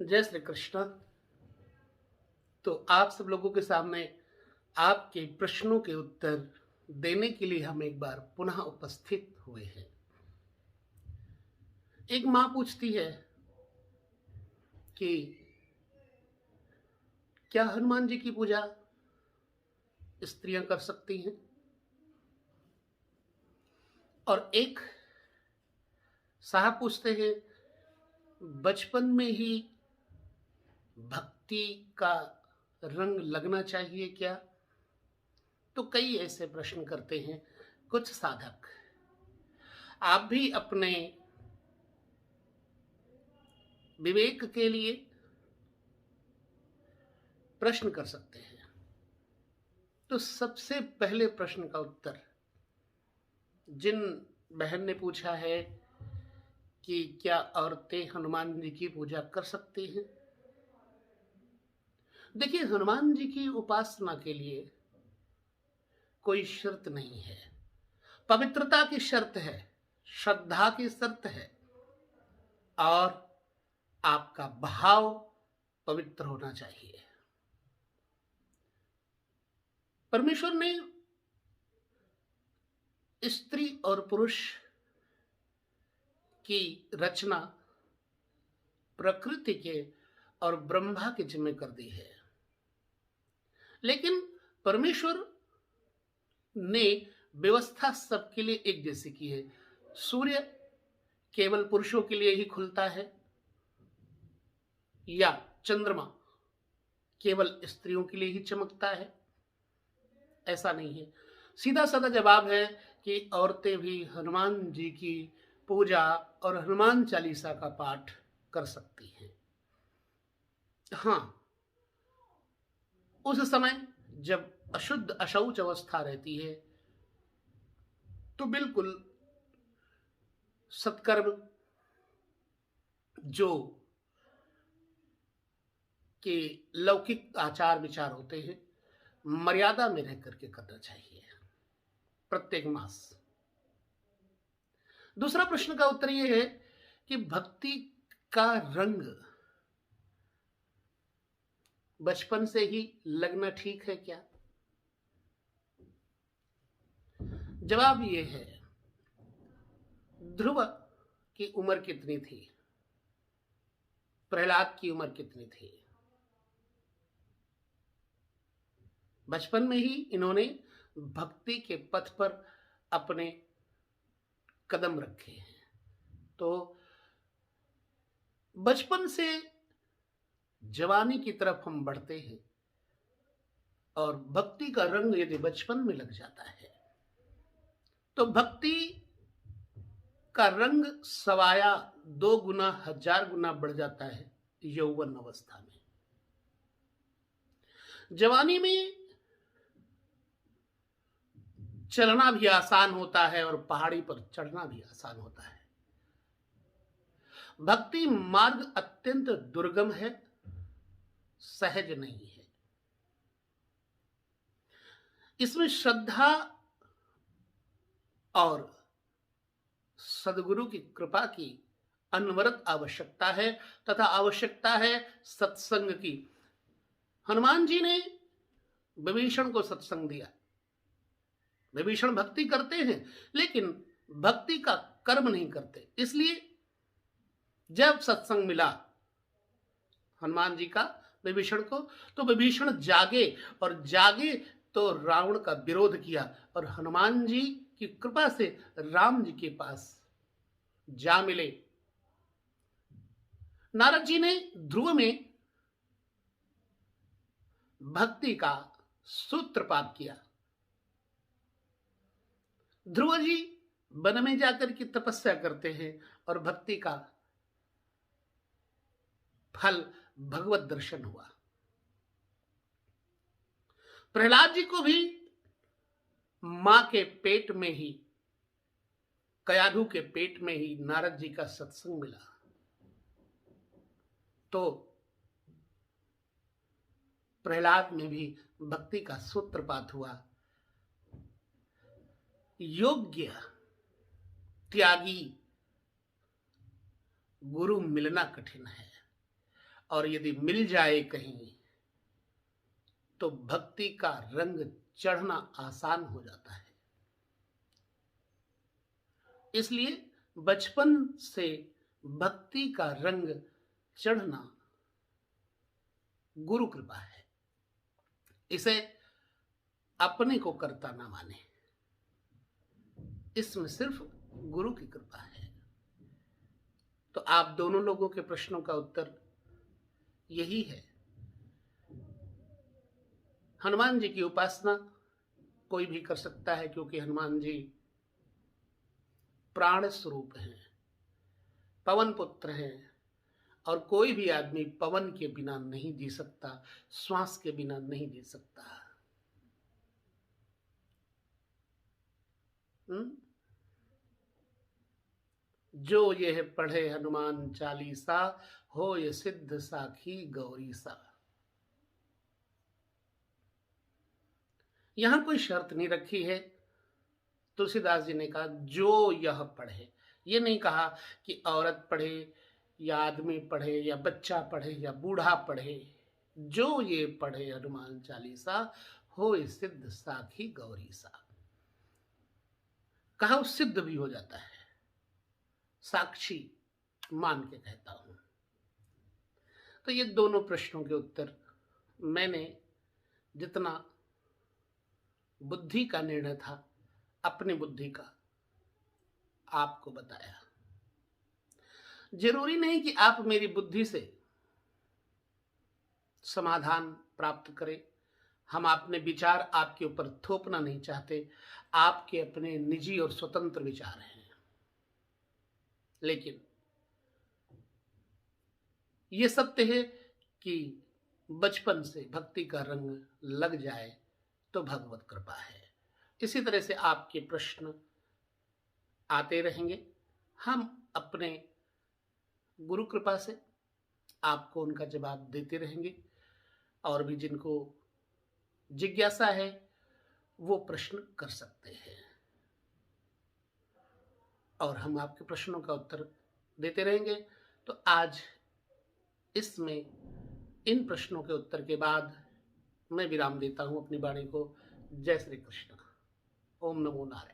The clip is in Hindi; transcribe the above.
जय श्री कृष्ण। तो आप सब लोगों के सामने आपके प्रश्नों के उत्तर देने के लिए हम एक बार पुनः उपस्थित हुए हैं। एक माँ पूछती है कि क्या हनुमान जी की पूजा स्त्रियां कर सकती हैं? और एक साहब पूछते हैं बचपन में ही भक्ति का रंग लगना चाहिए क्या? तो कई ऐसे प्रश्न करते हैं कुछ साधक। आप भी अपने विवेक के लिए प्रश्न कर सकते हैं। तो सबसे पहले प्रश्न का उत्तर जिन बहन ने पूछा है कि क्या औरतें हनुमान जी की पूजा कर सकती हैं? देखिए, हनुमान जी की उपासना के लिए कोई शर्त नहीं है। पवित्रता की शर्त है, श्रद्धा की शर्त है और आपका भाव पवित्र होना चाहिए। परमेश्वर ने स्त्री और पुरुष की रचना प्रकृति के और ब्रह्मा के जिम्मे कर दी है, लेकिन परमेश्वर ने व्यवस्था सबके लिए एक जैसी की है। सूर्य केवल पुरुषों के लिए ही खुलता है या चंद्रमा केवल स्त्रियों के लिए ही चमकता है? ऐसा नहीं है। सीधा साधा जवाब है कि औरतें भी हनुमान जी की पूजा और हनुमान चालीसा का पाठ कर सकती हैं। हाँ, उस समय जब अशुद्ध अशौच अवस्था रहती है तो बिल्कुल सत्कर्म जो कि लौकिक आचार विचार होते हैं मर्यादा में रह करके करना चाहिए प्रत्येक मास। दूसरा प्रश्न का उत्तर यह है कि भक्ति का रंग बचपन से ही लगना ठीक है क्या? जवाब यह है, ध्रुव की उम्र कितनी थी? प्रहलाद की उम्र कितनी थी? बचपन में ही इन्होंने भक्ति के पथ पर अपने कदम रखे हैं। तो बचपन से जवानी की तरफ हम बढ़ते हैं और भक्ति का रंग यदि बचपन में लग जाता है तो भक्ति का रंग सवाया 2 गुना 1000 गुना बढ़ जाता है यौवन अवस्था में। जवानी में चलना भी आसान होता है और पहाड़ी पर चढ़ना भी आसान होता है। भक्ति मार्ग अत्यंत दुर्गम है, सहज नहीं है। इसमें श्रद्धा और सदगुरु की कृपा की अनवरत आवश्यकता है तथा आवश्यकता है सत्संग की। हनुमान जी ने विभीषण को सत्संग दिया। विभीषण भक्ति करते हैं लेकिन भक्ति का कर्म नहीं करते, इसलिए जब सत्संग मिला हनुमान जी का विभीषण को तो विभीषण जागे और जागे तो रावण का विरोध किया और हनुमान जी की कृपा से राम जी के पास जा मिले। नारद जी ने ध्रुव में भक्ति का सूत्रपात किया। ध्रुव जी वन में जाकर के तपस्या करते हैं और भक्ति का फल भगवत दर्शन हुआ। प्रहलाद जी को भी मां के पेट में ही, कयाधु के पेट में ही नारद जी का सत्संग मिला तो प्रहलाद में भी भक्ति का सूत्रपात हुआ। योग्य त्यागी गुरु मिलना कठिन है और यदि मिल जाए कहीं तो भक्ति का रंग चढ़ना आसान हो जाता है। इसलिए बचपन से भक्ति का रंग चढ़ना गुरु कृपा है। इसे अपने को कर्ता ना माने, इसमें सिर्फ गुरु की कृपा है। तो आप दोनों लोगों के प्रश्नों का उत्तर यही है। हनुमान जी की उपासना कोई भी कर सकता है, क्योंकि हनुमान जी प्राण स्वरूप हैं, पवन पुत्र हैं, और कोई भी आदमी पवन के बिना नहीं जी सकता, श्वास के बिना नहीं जी सकता। जो यह पढ़े हनुमान चालीसा, हो ये सिद्ध साखी गौरी सा। यहां कोई शर्त नहीं रखी है। तुलसीदास जी ने कहा जो यह पढ़े, ये नहीं कहा कि औरत पढ़े या आदमी पढ़े या बच्चा पढ़े या बूढ़ा पढ़े। जो ये पढ़े हनुमान चालीसा, हो सिद्ध साखी गौरी सा। कहा वो सिद्ध भी हो जाता है, साक्षी मान के कहता हूं। तो ये दोनों प्रश्नों के उत्तर मैंने जितना बुद्धि का निर्णय था, अपनी बुद्धि का आपको बताया। जरूरी नहीं कि आप मेरी बुद्धि से समाधान प्राप्त करें। हम अपने विचार आपके ऊपर थोपना नहीं चाहते, आपके अपने निजी और स्वतंत्र विचार हैं। लेकिन ये सत्य है कि बचपन से भक्ति का रंग लग जाए तो भगवत कृपा है। इसी तरह से आपके प्रश्न आते रहेंगे। हम अपने गुरु कृपा से आपको उनका जवाब देते रहेंगे, और भी जिनको जिज्ञासा है वो प्रश्न कर सकते हैं, और हम आपके प्रश्नों का उत्तर देते रहेंगे। तो आज इसमें इन प्रश्नों के उत्तर के बाद मैं विराम देता हूं अपनी वाणी को। जय श्री कृष्ण। ओम नमो नारायण।